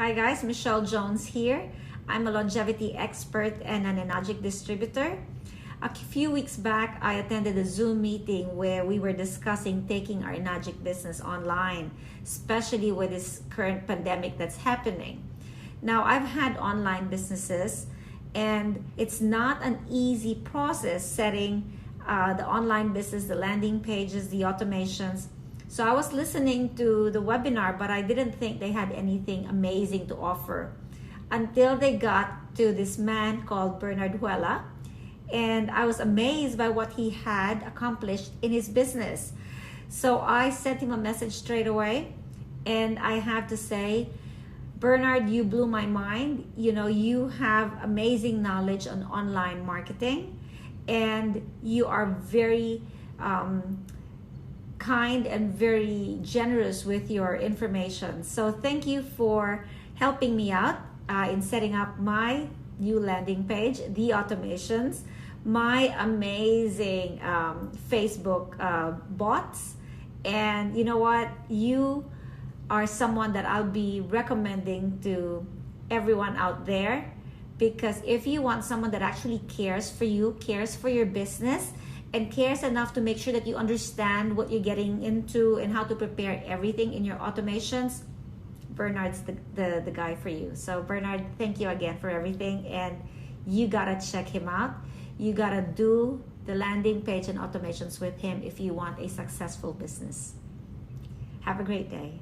Hi guys, Michelle Jones here. I'm a longevity expert and an enologic distributor. A few weeks back, I attended a Zoom meeting where we were discussing taking our enologic business online, especially with this current pandemic that's happening. Now, I've had online businesses and it's not an easy process setting the online business, the landing pages, the automations. So I was listening to the webinar, but I didn't think they had anything amazing to offer until they got to this man called Bernard Huela. And I was amazed by what he had accomplished in his business. So I sent him a message straight away. And I have to say, Bernard, you blew my mind. You know, you have amazing knowledge on online marketing. And you are very kind and very generous with your information. So thank you for helping me out in setting up my new landing page, the automations, my amazing Facebook bots. And you know what? You are someone that I'll be recommending to everyone out there, because if you want someone that actually cares for you, cares for your business, and cares enough to make sure that you understand what you're getting into and how to prepare everything in your automations, Bernard's the guy for you. So Bernard, thank you again for everything, and you gotta check him out. You gotta do the landing page and automations with him if you want a successful business. Have a great day.